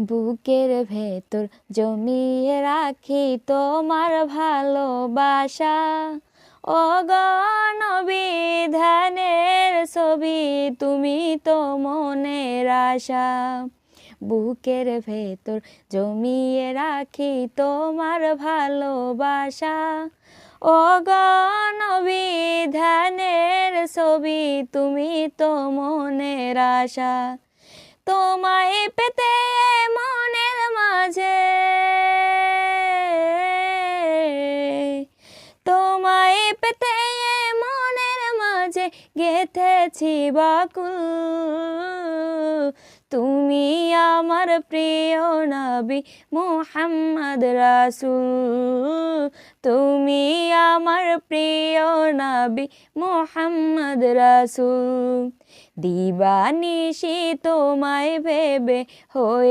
বুকের ভেতর জমিয়ে রাখি তোমার ভালোবাসা, ও গো নবী ধ্যানের ছবি তুমি তো মনের আশা। বুকের ভেতর জমিয়ে রাখি তোমার ভালোবাসা, ও গো নবী ধ্যানের ছবি তুমি তো মনের আশা। তোমায় পেতে মনের মাঝে, তোমায় পেতে মনের মাঝে গেঁথেছি বাকুল। তুমি আমার প্রিয় নবী মুহাম্মদ রাসূল, তুমি আমার প্রিয় নবী মুহাম্মদ রাসূল। দিবানিশি তোমায় ভেবে হয়ে